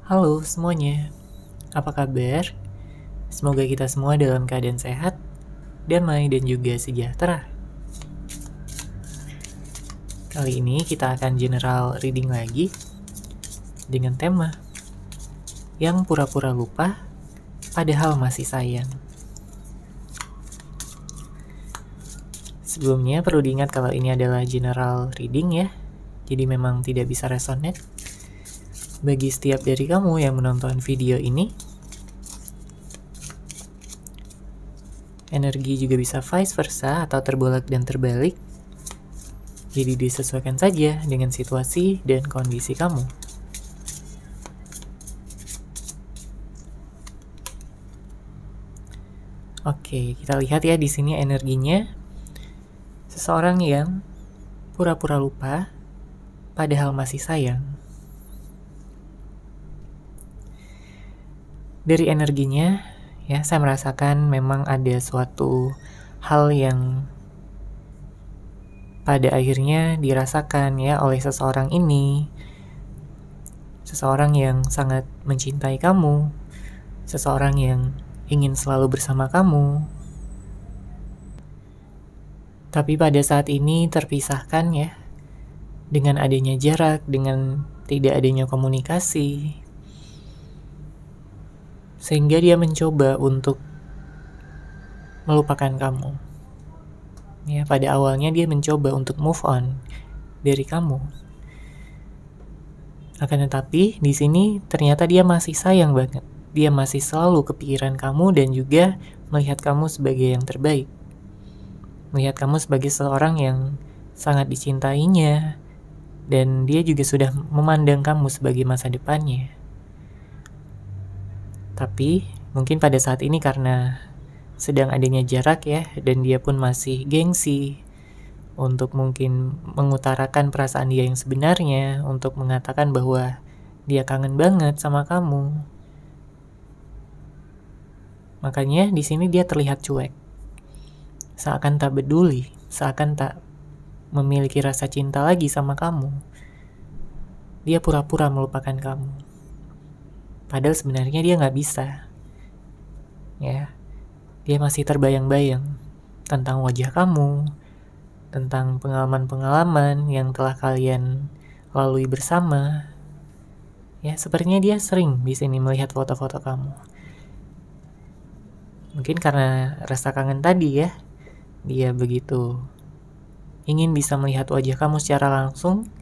Halo semuanya, apa kabar? Semoga kita semua dalam keadaan sehat, damai, dan juga sejahtera. Kali ini kita akan general reading lagi dengan tema yang pura-pura lupa padahal masih sayang. Sebelumnya perlu diingat kalau ini adalah general reading ya, jadi memang tidak bisa resonate. Bagi setiap dari kamu yang menonton video ini, energi juga bisa vice versa atau terbolak dan terbalik. Jadi disesuaikan saja dengan situasi dan kondisi kamu. Oke, kita lihat ya di sini energinya. Seseorang yang pura-pura lupa padahal masih sayang. Dari energinya, ya saya merasakan memang ada suatu hal yang pada akhirnya dirasakan ya oleh seseorang ini. Seseorang yang sangat mencintai kamu, seseorang yang ingin selalu bersama kamu. Tapi pada saat ini terpisahkan ya, dengan adanya jarak, dengan tidak adanya komunikasi. Sehingga dia mencoba untuk melupakan kamu. Ya, pada awalnya dia mencoba untuk move on dari kamu. Akan tetapi di sini ternyata dia masih sayang banget. Dia masih selalu kepikiran kamu dan juga melihat kamu sebagai yang terbaik. Melihat kamu sebagai seorang yang sangat dicintainya, dan dia juga sudah memandang kamu sebagai masa depannya. Tapi mungkin pada saat ini karena sedang adanya jarak ya, dan dia pun masih gengsi untuk mungkin mengutarakan perasaan dia yang sebenarnya, untuk mengatakan bahwa dia kangen banget sama kamu. Makanya di sini dia terlihat cuek. Seakan tak peduli, seakan tak memiliki rasa cinta lagi sama kamu. Dia pura-pura melupakan kamu. Padahal sebenarnya dia nggak bisa. Ya, dia masih terbayang-bayang tentang wajah kamu, tentang pengalaman-pengalaman yang telah kalian lalui bersama. Ya, sepertinya dia sering di sini melihat foto-foto kamu. Mungkin karena rasa kangen tadi ya, dia begitu ingin bisa melihat wajah kamu secara langsung,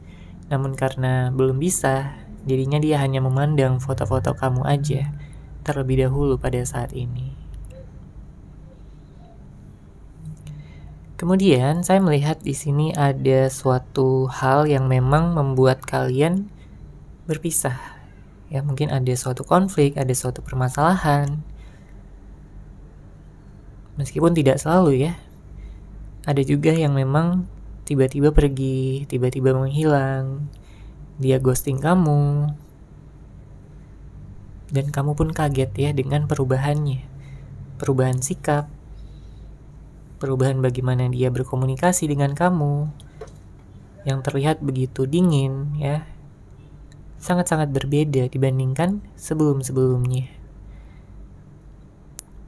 namun karena belum bisa, jadinya dia hanya memandang foto-foto kamu aja terlebih dahulu pada saat ini. Kemudian saya melihat di sini ada suatu hal yang memang membuat kalian berpisah. Ya, mungkin ada suatu konflik, ada suatu permasalahan. Meskipun tidak selalu ya. Ada juga yang memang tiba-tiba pergi, tiba-tiba menghilang. Dia ghosting kamu. Dan kamu pun kaget ya dengan perubahannya. Perubahan sikap. Perubahan bagaimana dia berkomunikasi dengan kamu. Yang terlihat begitu dingin ya. Sangat-sangat berbeda dibandingkan sebelum-sebelumnya.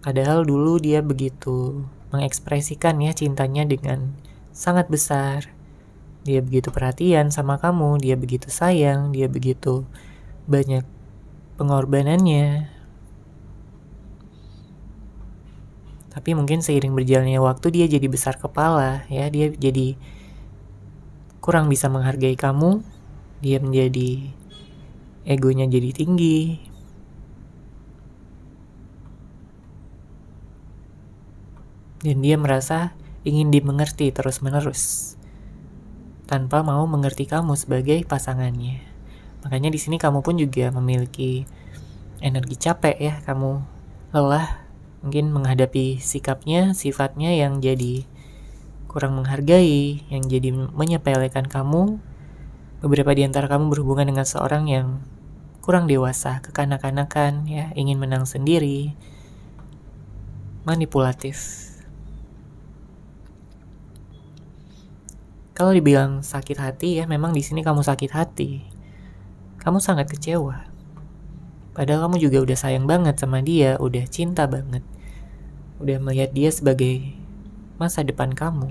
Padahal dulu dia begitu mengekspresikan ya cintanya dengan sangat besar. Dia begitu perhatian sama kamu, dia begitu sayang, dia begitu banyak pengorbanannya. Tapi mungkin seiring berjalannya waktu dia jadi besar kepala ya, dia jadi kurang bisa menghargai kamu, dia menjadi egonya jadi tinggi. Dan dia merasa ingin dimengerti terus-menerus tanpa mau mengerti kamu sebagai pasangannya. Makanya di sini kamu pun juga memiliki energi capek ya, kamu lelah mungkin menghadapi sikapnya, sifatnya yang jadi kurang menghargai, yang jadi menyepelekan kamu. Beberapa di antara kamu berhubungan dengan seorang yang kurang dewasa, kekanak-kanakan ya, ingin menang sendiri, manipulatif. Kalau dibilang sakit hati ya, memang di sini kamu sakit hati. Kamu sangat kecewa. Padahal kamu juga udah sayang banget sama dia, udah cinta banget, udah melihat dia sebagai masa depan kamu.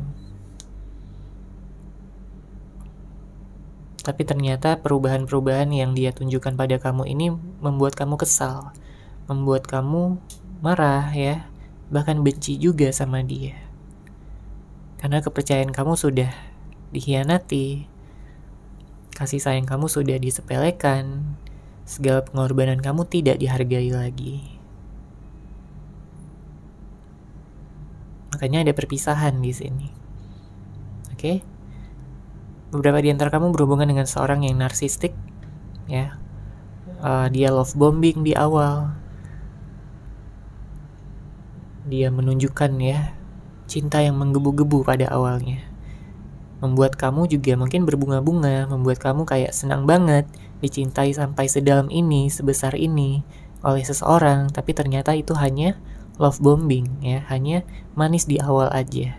Tapi ternyata perubahan-perubahan yang dia tunjukkan pada kamu ini membuat kamu kesal, membuat kamu marah ya, bahkan benci juga sama dia. Karena kepercayaan kamu sudah dikhianati, kasih sayang kamu sudah disepelekan, segala pengorbanan kamu tidak dihargai lagi. Makanya ada perpisahan di sini. Oke? Beberapa di antara kamu berhubungan dengan seorang yang narsistik, ya. Dia love bombing di awal. Dia menunjukkan ya cinta yang menggebu-gebu pada awalnya. Membuat kamu juga mungkin berbunga-bunga, membuat kamu kayak senang banget dicintai sampai sedalam ini, sebesar ini oleh seseorang, tapi ternyata itu hanya love bombing ya, hanya manis di awal aja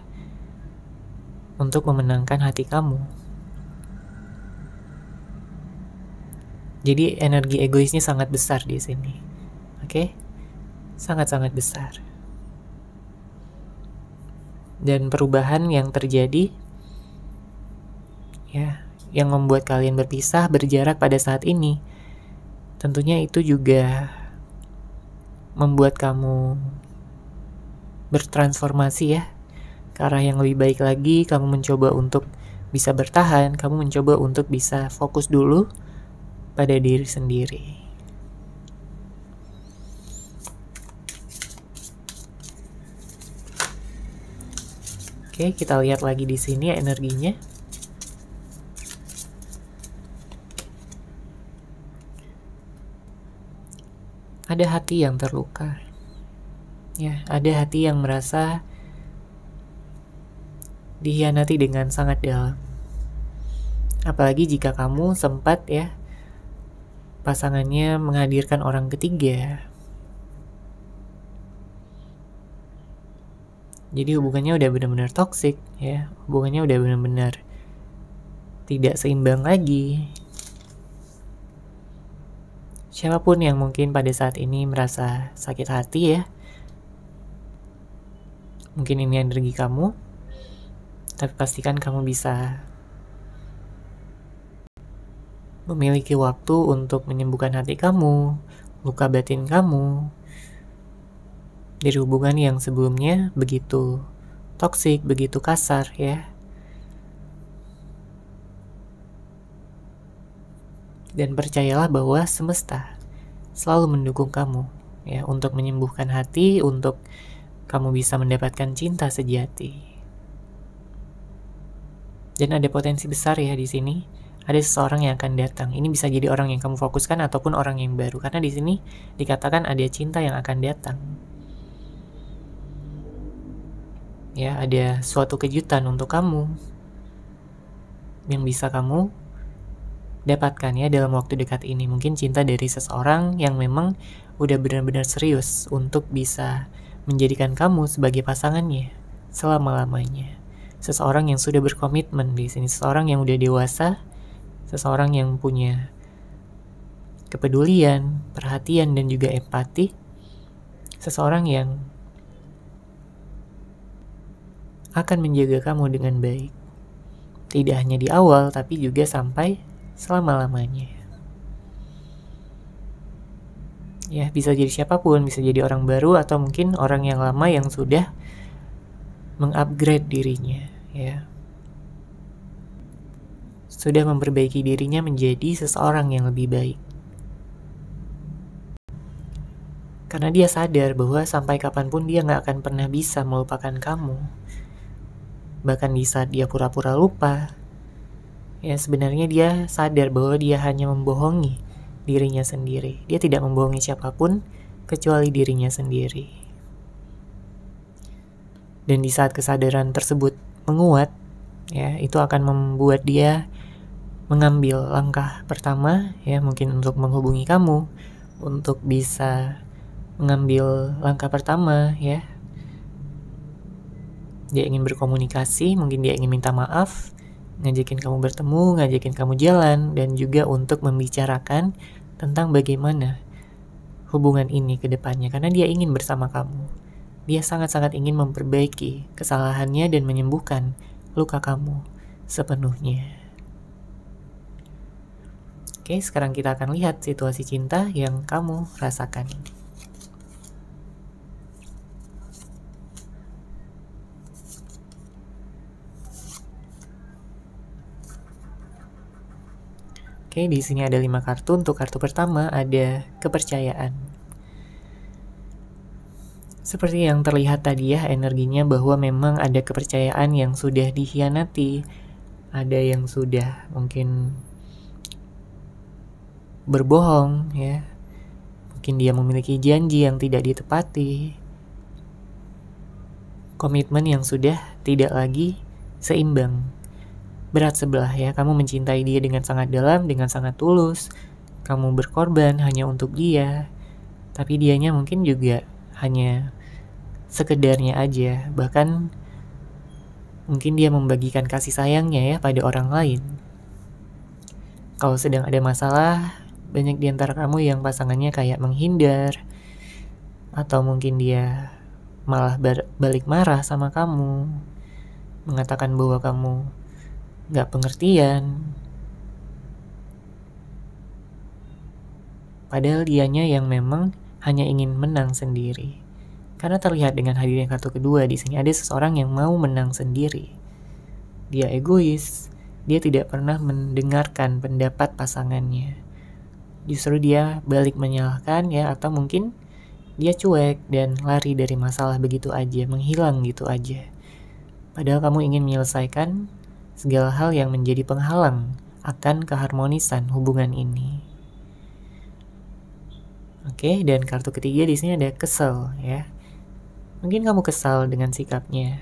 untuk memenangkan hati kamu. Jadi energi egoisnya sangat besar di sini. Oke? Sangat-sangat besar. Dan perubahan yang terjadi ya, yang membuat kalian berpisah, berjarak pada saat ini, tentunya itu juga membuat kamu bertransformasi ya ke arah yang lebih baik lagi. Kamu mencoba untuk bisa bertahan, kamu mencoba untuk bisa fokus dulu pada diri sendiri. Oke, kita lihat lagi di sini energinya. Ada hati yang terluka. Ya, ada hati yang merasa dikhianati dengan sangat dalam. Apalagi jika kamu sempat ya pasangannya menghadirkan orang ketiga. Jadi hubungannya udah benar-benar toksik ya, hubungannya udah benar-benar tidak seimbang lagi. Siapapun yang mungkin pada saat ini merasa sakit hati ya, mungkin ini energi kamu, tapi pastikan kamu bisa memiliki waktu untuk menyembuhkan hati kamu, luka batin kamu, dari hubungan yang sebelumnya begitu toksik, begitu kasar ya. Dan percayalah bahwa semesta selalu mendukung kamu ya untuk menyembuhkan hati, untuk kamu bisa mendapatkan cinta sejati. Dan ada potensi besar ya di sini. Ada seseorang yang akan datang. Ini bisa jadi orang yang kamu fokuskan ataupun orang yang baru, karena di sini dikatakan ada cinta yang akan datang. Ya, ada suatu kejutan untuk kamu yang bisa kamu dapatkan ya dalam waktu dekat ini. Mungkin cinta dari seseorang yang memang udah benar-benar serius untuk bisa menjadikan kamu sebagai pasangannya selama-lamanya. Seseorang yang sudah berkomitmen di sini, seseorang yang udah dewasa, seseorang yang punya kepedulian, perhatian, dan juga empati. Seseorang yang akan menjaga kamu dengan baik. Tidak hanya di awal, tapi juga sampai selama-lamanya. Ya, bisa jadi siapapun, bisa jadi orang baru atau mungkin orang yang lama yang sudah mengupgrade dirinya, ya. Sudah memperbaiki dirinya menjadi seseorang yang lebih baik. Karena dia sadar bahwa sampai kapanpun dia gak akan pernah bisa melupakan kamu. Bahkan di saat dia pura-pura lupa, ya sebenarnya dia sadar bahwa dia hanya membohongi dirinya sendiri. Dia tidak membohongi siapapun kecuali dirinya sendiri. Dan di saat kesadaran tersebut menguat, ya itu akan membuat dia mengambil langkah pertama, ya mungkin untuk menghubungi kamu, untuk bisa mengambil langkah pertama, ya. Dia ingin berkomunikasi, mungkin dia ingin minta maaf, ngajakin kamu bertemu, ngajakin kamu jalan, dan juga untuk membicarakan tentang bagaimana hubungan ini ke depannya karena dia ingin bersama kamu. Dia sangat-sangat ingin memperbaiki kesalahannya dan menyembuhkan luka kamu sepenuhnya. Oke, sekarang kita akan lihat situasi cinta yang kamu rasakan. Oke, di sini ada 5 kartu. Untuk kartu pertama ada kepercayaan. Seperti yang terlihat tadi ya, energinya bahwa memang ada kepercayaan yang sudah dikhianati. Ada yang sudah mungkin berbohong ya. Mungkin dia memiliki janji yang tidak ditepati. Komitmen yang sudah tidak lagi seimbang. Berat sebelah ya, kamu mencintai dia dengan sangat dalam, dengan sangat tulus. Kamu berkorban hanya untuk dia. Tapi dianya mungkin juga hanya sekedarnya aja. Bahkan mungkin dia membagikan kasih sayangnya ya pada orang lain. Kalau sedang ada masalah, banyak di antara kamu yang pasangannya kayak menghindar. Atau mungkin dia malah balik marah sama kamu. Mengatakan bahwa kamu gak pengertian. Padahal dianya yang memang hanya ingin menang sendiri. Karena terlihat dengan hadirnya kartu kedua, di sini ada seseorang yang mau menang sendiri. Dia egois, dia tidak pernah mendengarkan pendapat pasangannya. Justru dia balik menyalahkan ya, atau mungkin dia cuek dan lari dari masalah begitu aja, menghilang gitu aja. Padahal kamu ingin menyelesaikan segala hal yang menjadi penghalang akan keharmonisan hubungan ini. Oke, dan kartu ketiga di sini ada kesel ya. Mungkin kamu kesal dengan sikapnya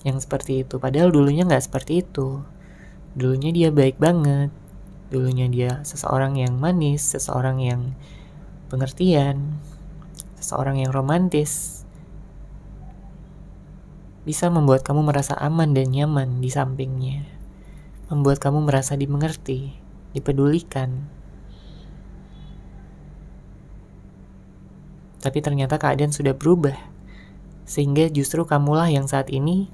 yang seperti itu. Padahal dulunya nggak seperti itu. Dulunya dia baik banget. Dulunya dia seseorang yang manis, seseorang yang pengertian, seseorang yang romantis. Bisa membuat kamu merasa aman dan nyaman di sampingnya. Membuat kamu merasa dimengerti, dipedulikan. Tapi ternyata keadaan sudah berubah. Sehingga justru kamulah yang saat ini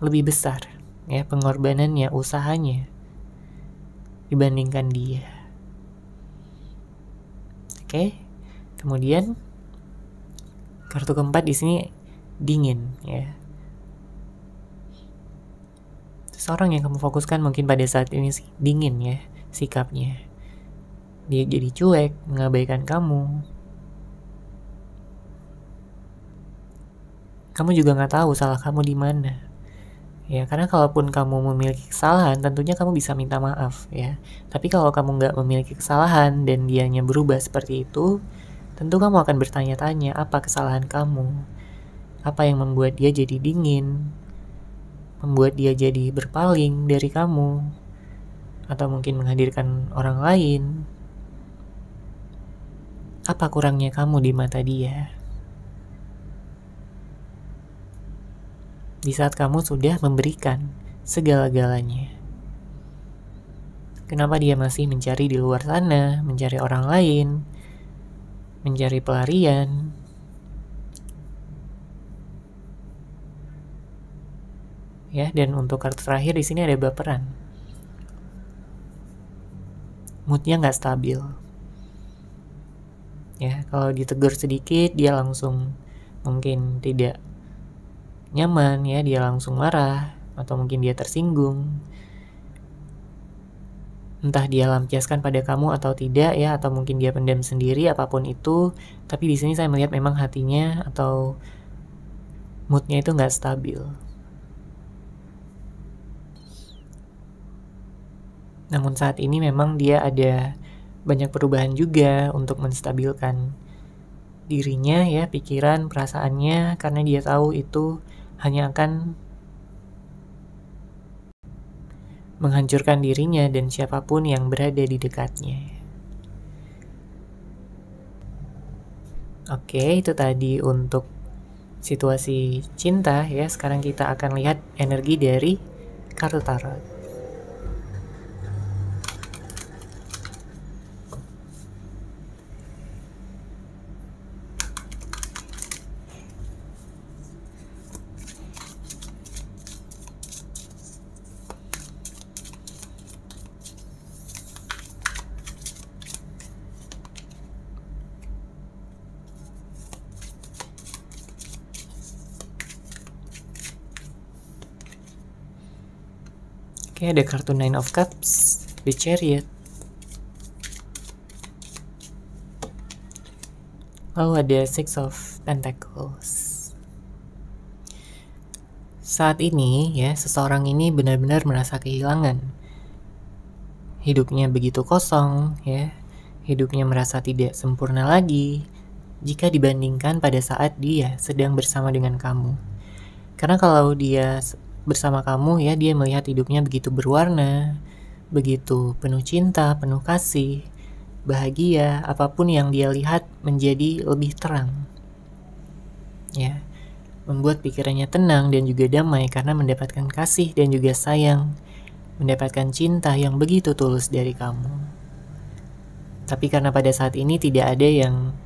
lebih besar. Ya, pengorbanannya, usahanya. Dibandingkan dia. Oke. Kemudian kartu keempat di sini dingin ya. Seseorang yang kamu fokuskan mungkin pada saat ini sih dingin ya sikapnya. Dia jadi cuek, mengabaikan kamu. Kamu juga nggak tahu salah kamu di mana. Ya, karena kalaupun kamu memiliki kesalahan, tentunya kamu bisa minta maaf ya. Tapi kalau kamu nggak memiliki kesalahan dan dianya berubah seperti itu, tentu kamu akan bertanya-tanya apa kesalahan kamu. Apa yang membuat dia jadi dingin? Membuat dia jadi berpaling dari kamu, atau mungkin menghadirkan orang lain. Apa kurangnya kamu di mata dia? Di saat kamu sudah memberikan segala-galanya. Kenapa dia masih mencari di luar sana, mencari orang lain, mencari pelarian? Ya, dan untuk kartu terakhir di sini ada baperan. Moodnya nggak stabil. Ya, kalau ditegur sedikit dia langsung mungkin tidak nyaman ya, dia langsung marah atau mungkin dia tersinggung. Entah dia lampiaskan pada kamu atau tidak ya, atau mungkin dia pendam sendiri, apapun itu. Tapi di sini saya melihat memang hatinya atau moodnya itu nggak stabil. Namun saat ini memang dia ada banyak perubahan juga untuk menstabilkan dirinya ya, pikiran, perasaannya, karena dia tahu itu hanya akan menghancurkan dirinya dan siapapun yang berada di dekatnya. Oke, itu tadi untuk situasi cinta ya. Sekarang kita akan lihat energi dari kartu tarot. Oke, ada kartu Nine of Cups, The Chariot. Lalu ada Six of Pentacles. Saat ini ya, seseorang ini benar-benar merasa kehilangan. Hidupnya begitu kosong ya. Hidupnya merasa tidak sempurna lagi jika dibandingkan pada saat dia sedang bersama dengan kamu. Karena kalau dia bersama kamu ya, dia melihat hidupnya begitu berwarna, begitu penuh cinta, penuh kasih, bahagia, apapun yang dia lihat menjadi lebih terang. Ya, membuat pikirannya tenang dan juga damai karena mendapatkan kasih dan juga sayang, mendapatkan cinta yang begitu tulus dari kamu. Tapi karena pada saat ini tidak ada yang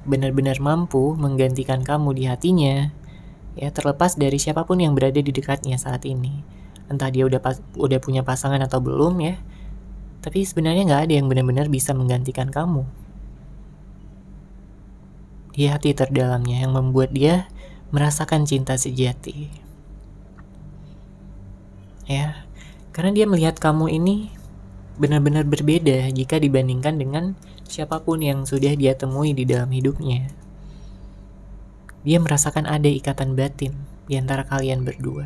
benar-benar mampu menggantikan kamu di hatinya, ya terlepas dari siapapun yang berada di dekatnya saat ini. Entah dia udah punya pasangan atau belum ya, tapi sebenarnya nggak ada yang benar-benar bisa menggantikan kamu di hati terdalamnya, yang membuat dia merasakan cinta sejati. Ya, karena dia melihat kamu ini benar-benar berbeda jika dibandingkan dengan siapapun yang sudah dia temui di dalam hidupnya. Dia merasakan ada ikatan batin di antara kalian berdua.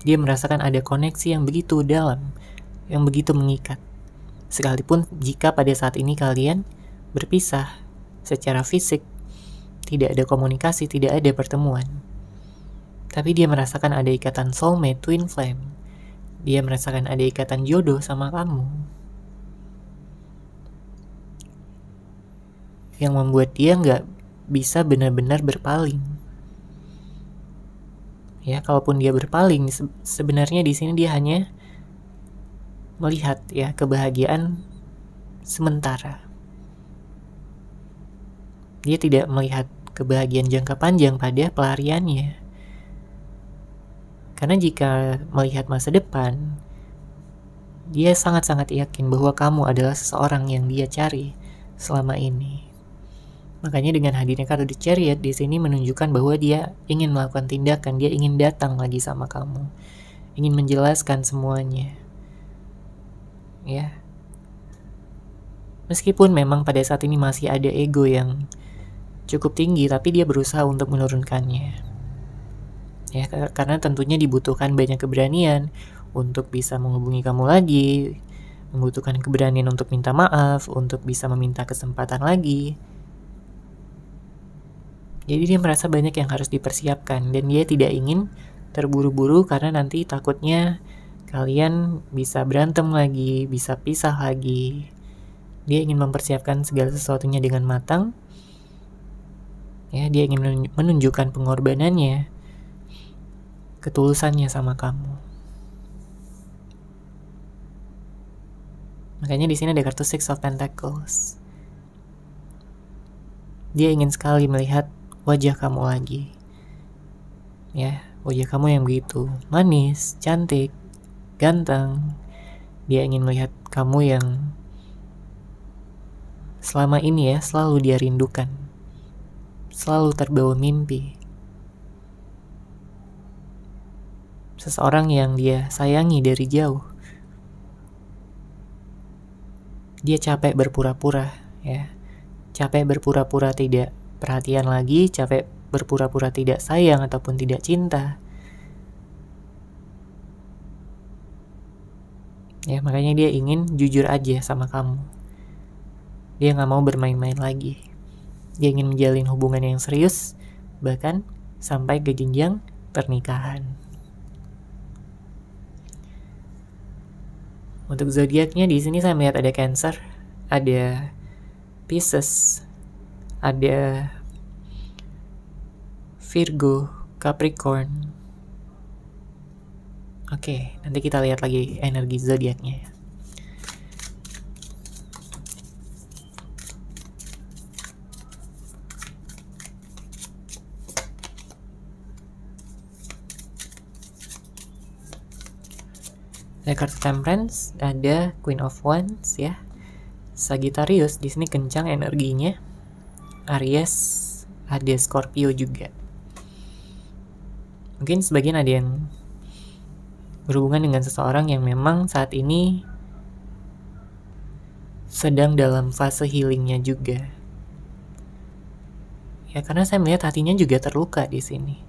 Dia merasakan ada koneksi yang begitu dalam, yang begitu mengikat. Sekalipun jika pada saat ini kalian berpisah secara fisik, tidak ada komunikasi, tidak ada pertemuan. Tapi dia merasakan ada ikatan soulmate, twin flame. Dia merasakan ada ikatan jodoh sama kamu. Yang membuat dia nggak bisa benar-benar berpaling. Ya, kalaupun dia berpaling, sebenarnya di sini dia hanya melihat ya kebahagiaan sementara. Dia tidak melihat kebahagiaan jangka panjang pada pelariannya. Karena jika melihat masa depan, dia sangat-sangat yakin bahwa kamu adalah seseorang yang dia cari selama ini. Makanya dengan hadirnya kartu The Chariot di sini menunjukkan bahwa dia ingin melakukan tindakan, dia ingin datang lagi sama kamu, ingin menjelaskan semuanya. Ya. Meskipun memang pada saat ini masih ada ego yang cukup tinggi, tapi dia berusaha untuk menurunkannya. Ya, karena tentunya dibutuhkan banyak keberanian untuk bisa menghubungi kamu lagi, membutuhkan keberanian untuk minta maaf, untuk bisa meminta kesempatan lagi. Jadi dia merasa banyak yang harus dipersiapkan dan dia tidak ingin terburu-buru karena nanti takutnya kalian bisa berantem lagi, bisa pisah lagi. Dia ingin mempersiapkan segala sesuatunya dengan matang. Ya, dia ingin menunjukkan pengorbanannya, ketulusannya sama kamu. Makanya di sini ada kartu Six of Pentacles. Dia ingin sekali melihat wajah kamu lagi. Ya, wajah kamu yang begitu manis, cantik, ganteng. Dia ingin melihat kamu yang selama ini ya selalu dia rindukan, selalu terbawa mimpi. Seseorang yang dia sayangi dari jauh. Dia capek berpura-pura ya. Capek berpura-pura tidak perhatian lagi, capek berpura-pura tidak sayang ataupun tidak cinta. Ya, makanya dia ingin jujur aja sama kamu. Dia gak mau bermain-main lagi. Dia ingin menjalin hubungan yang serius, bahkan sampai ke jenjang pernikahan. Untuk zodiaknya di sini saya melihat ada Cancer, ada Pisces, ada Virgo, Capricorn. Oke, nanti kita lihat lagi energi zodiaknya. Ada kartu Temperance, ada Queen of Wands ya. Sagittarius di sini kencang energinya. Aries, ada Scorpio juga. Mungkin sebagian ada yang Berhubungan dengan seseorang yang memang saat ini sedang dalam fase healingnya juga. Ya, karena saya melihat hatinya juga terluka di sini.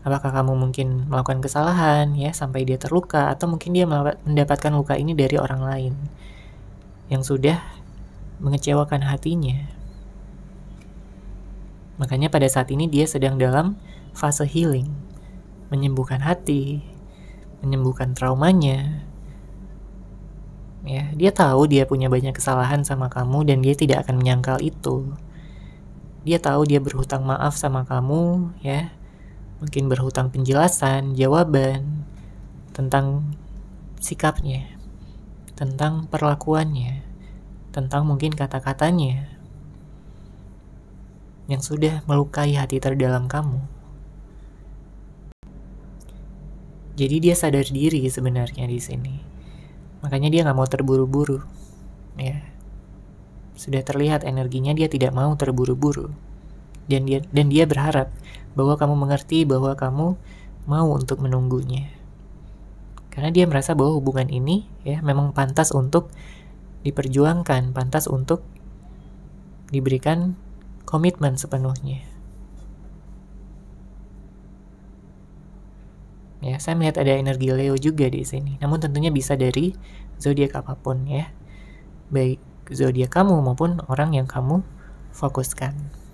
Apakah kamu mungkin melakukan kesalahan ya sampai dia terluka, atau mungkin dia mendapatkan luka ini dari orang lain yang sudah mengecewakan hatinya. Makanya pada saat ini dia sedang dalam fase healing, menyembuhkan hati, menyembuhkan traumanya. Ya, dia tahu dia punya banyak kesalahan sama kamu dan dia tidak akan menyangkal itu. Dia tahu dia berhutang maaf sama kamu, ya. Mungkin berhutang penjelasan, jawaban tentang sikapnya, tentang perlakuannya, tentang mungkin kata-katanya yang sudah melukai hati terdalam kamu. Jadi dia sadar diri sebenarnya di sini. Makanya dia nggak mau terburu-buru, ya. Sudah terlihat energinya dia tidak mau terburu-buru. Dan dia berharap bahwa kamu mengerti, bahwa kamu mau untuk menunggunya. Karena dia merasa bahwa hubungan ini ya memang pantas untuk diperjuangkan, pantas untuk diberikan komitmen sepenuhnya. Ya, saya melihat ada energi Leo juga di sini. Namun tentunya bisa dari zodiak apapun ya. Baik zodiak kamu maupun orang yang kamu fokuskan.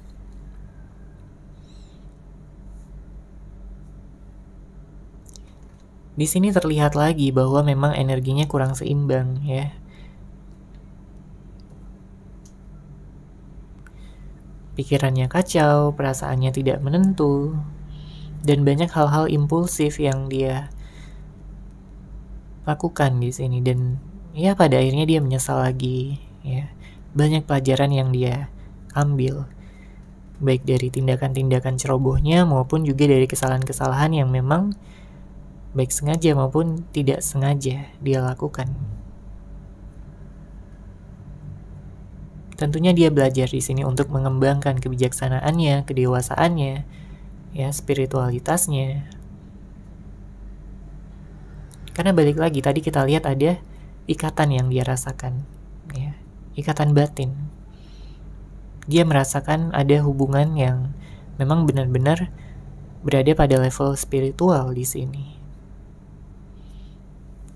Di sini terlihat lagi bahwa memang energinya kurang seimbang ya. Pikirannya kacau, perasaannya tidak menentu, dan banyak hal-hal impulsif yang dia lakukan di sini, dan ya pada akhirnya dia menyesal lagi ya. Banyak pelajaran yang dia ambil, baik dari tindakan-tindakan cerobohnya maupun juga dari kesalahan-kesalahan yang memang baik sengaja maupun tidak sengaja dia lakukan. Tentunya dia belajar di sini untuk mengembangkan kebijaksanaannya, kedewasaannya, ya, spiritualitasnya. Karena balik lagi tadi kita lihat ada ikatan yang dia rasakan, ya, ikatan batin. Dia merasakan ada hubungan yang memang benar-benar berada pada level spiritual di sini.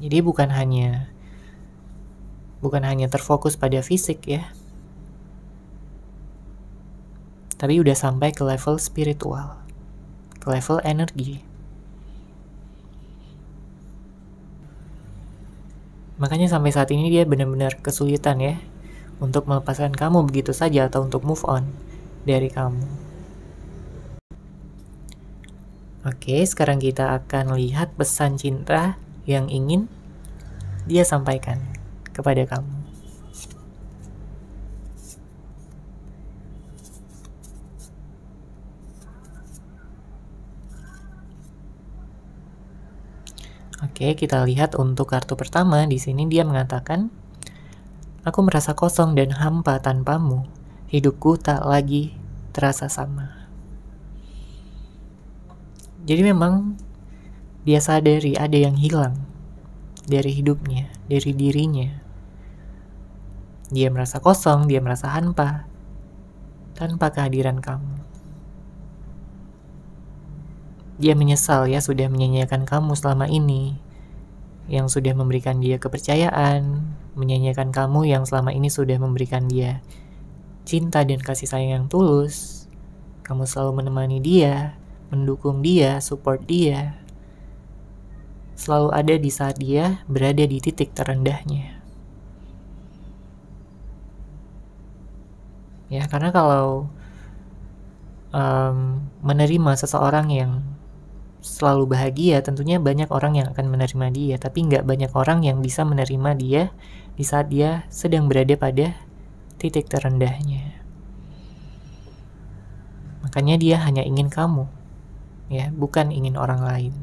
Jadi bukan hanya terfokus pada fisik ya, tapi udah sampai ke level spiritual, ke level energi. Makanya sampai saat ini dia benar-benar kesulitan ya untuk melepaskan kamu begitu saja atau untuk move on dari kamu. Oke, sekarang kita akan lihat pesan cinta yang ingin dia sampaikan kepada kamu. Oke, kita lihat untuk kartu pertama. Di sini dia mengatakan, "Aku merasa kosong dan hampa tanpamu. Hidupku tak lagi terasa sama." Jadi memang dia sadari ada yang hilang dari hidupnya, dari dirinya. Dia merasa kosong, dia merasa hampa tanpa kehadiran kamu. Dia menyesal ya sudah menyanyiakan kamu selama ini, yang sudah memberikan dia kepercayaan, menyanyiakan kamu yang selama ini sudah memberikan dia cinta dan kasih sayang yang tulus. Kamu selalu menemani dia, mendukung dia, support dia, selalu ada di saat dia berada di titik terendahnya. Ya, karena kalau menerima seseorang yang selalu bahagia, tentunya banyak orang yang akan menerima dia, tapi nggak banyak orang yang bisa menerima dia di saat dia sedang berada pada titik terendahnya. Makanya dia hanya ingin kamu, ya, bukan ingin orang lain.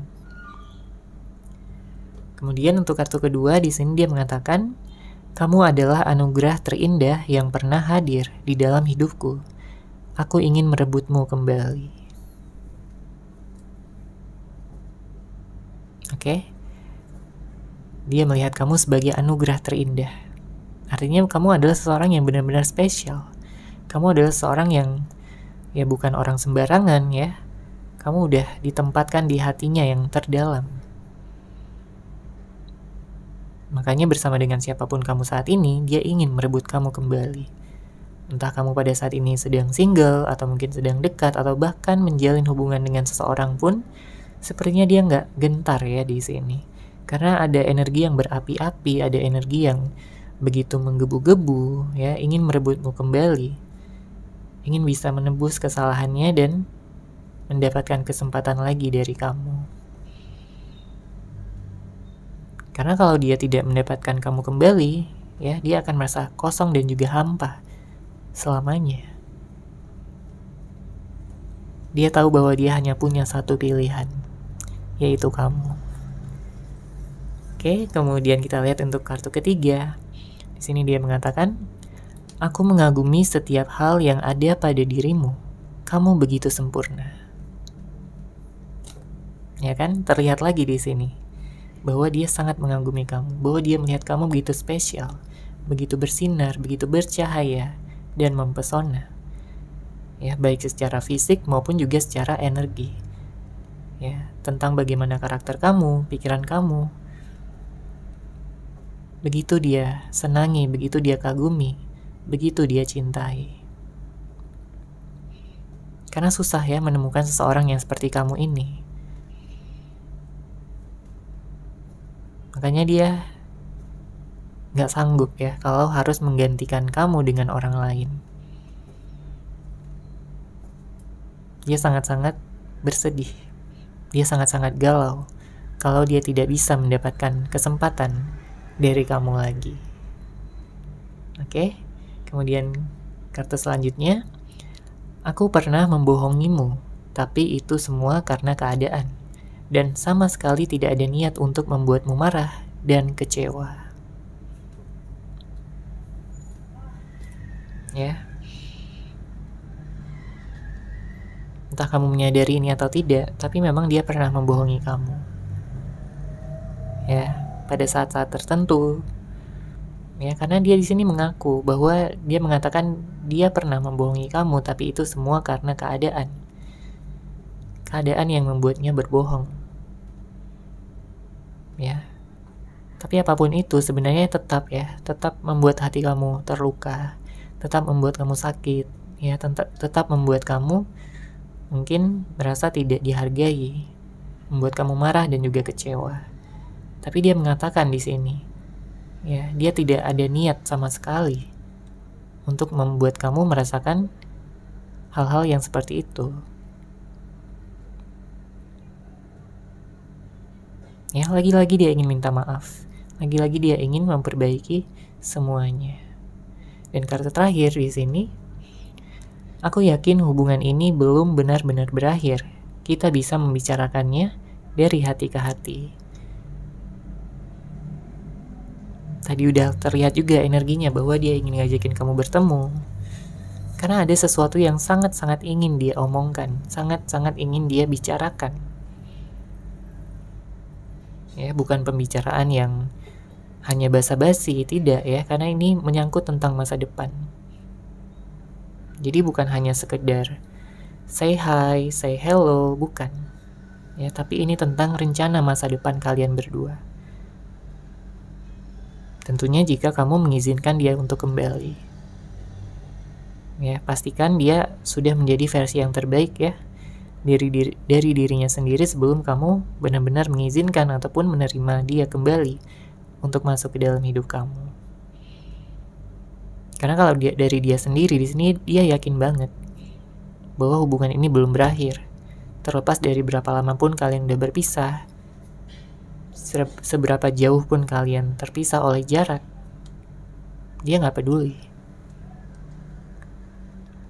Kemudian untuk kartu kedua di sini dia mengatakan, "Kamu adalah anugerah terindah yang pernah hadir di dalam hidupku. Aku ingin merebutmu kembali." Oke. Dia melihat kamu sebagai anugerah terindah. Artinya kamu adalah seseorang yang benar-benar spesial. Kamu adalah seseorang yang ya bukan orang sembarangan ya. Kamu udah ditempatkan di hatinya yang terdalam. Makanya bersama dengan siapapun kamu saat ini, dia ingin merebut kamu kembali. Entah kamu pada saat ini sedang single, atau mungkin sedang dekat, atau bahkan menjalin hubungan dengan seseorang pun, sepertinya dia nggak gentar ya di sini. Karena ada energi yang berapi-api, ada energi yang begitu menggebu-gebu, ya, ingin merebutmu kembali. Ingin bisa menebus kesalahannya dan mendapatkan kesempatan lagi dari kamu. Karena kalau dia tidak mendapatkan kamu kembali, ya, dia akan merasa kosong dan juga hampa selamanya. Dia tahu bahwa dia hanya punya satu pilihan, yaitu kamu. Oke, kemudian kita lihat untuk kartu ketiga. Di sini dia mengatakan, "Aku mengagumi setiap hal yang ada pada dirimu. Kamu begitu sempurna." Ya kan? Terlihat lagi di sini bahwa dia sangat mengagumi kamu, bahwa dia melihat kamu begitu spesial, begitu bersinar, begitu bercahaya, dan mempesona. Ya, baik secara fisik maupun juga secara energi. Ya, tentang bagaimana karakter kamu, pikiran kamu. Begitu dia senangi, begitu dia kagumi, begitu dia cintai. Karena susah ya menemukan seseorang yang seperti kamu ini. Makanya dia gak sanggup ya kalau harus menggantikan kamu dengan orang lain. Dia sangat-sangat bersedih. Dia sangat-sangat galau kalau dia tidak bisa mendapatkan kesempatan dari kamu lagi. Oke, kemudian kartu selanjutnya. Aku pernah membohongimu, tapi itu semua karena keadaan. Dan sama sekali tidak ada niat untuk membuatmu marah dan kecewa. Ya. Entah kamu menyadari ini atau tidak, tapi memang dia pernah membohongi kamu. Ya, pada saat-saat tertentu. Ya, karena dia di sini mengaku bahwa dia mengatakan dia pernah membohongi kamu, tapi itu semua karena keadaan. Keadaan yang membuatnya berbohong. Ya, tapi apapun itu sebenarnya tetap membuat hati kamu terluka, tetap membuat kamu sakit, ya, tetap membuat kamu mungkin merasa tidak dihargai, membuat kamu marah dan juga kecewa. Tapi dia mengatakan di sini, ya, dia tidak ada niat sama sekali untuk membuat kamu merasakan hal-hal yang seperti itu. Ya, lagi-lagi dia ingin minta maaf. Lagi-lagi dia ingin memperbaiki semuanya. Dan kartu terakhir di sini, aku yakin hubungan ini belum benar-benar berakhir. Kita bisa membicarakannya dari hati ke hati. Tadi udah terlihat juga energinya bahwa dia ingin ngajakin kamu bertemu. Karena ada sesuatu yang sangat-sangat ingin dia omongkan, sangat-sangat ingin dia bicarakan. Ya, bukan pembicaraan yang hanya basa-basi, tidak ya, karena ini menyangkut tentang masa depan. Jadi bukan hanya sekedar say hi, say hello, bukan. Ya, tapi ini tentang rencana masa depan kalian berdua. Tentunya jika kamu mengizinkan dia untuk kembali. Ya, pastikan dia sudah menjadi versi yang terbaik ya. Dari dirinya sendiri sebelum kamu benar-benar mengizinkan ataupun menerima dia kembali untuk masuk ke dalam hidup kamu. Karena kalau dari dia sendiri di sini dia yakin banget bahwa hubungan ini belum berakhir. Terlepas dari berapa lama pun kalian udah berpisah, seberapa jauh pun kalian terpisah oleh jarak, dia nggak peduli.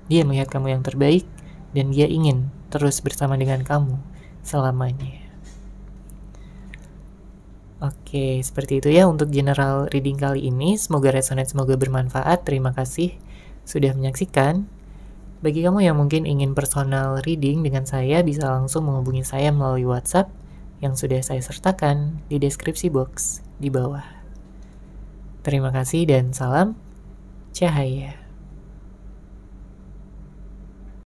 Dia melihat kamu yang terbaik dan dia ingin terus bersama dengan kamu selamanya. Oke, seperti itu ya untuk general reading kali ini. Semoga resonate, semoga bermanfaat. Terima kasih sudah menyaksikan. Bagi kamu yang mungkin ingin personal reading dengan saya, bisa langsung menghubungi saya melalui WhatsApp yang sudah saya sertakan di deskripsi box. di bawah. Terima kasih dan salam cahaya.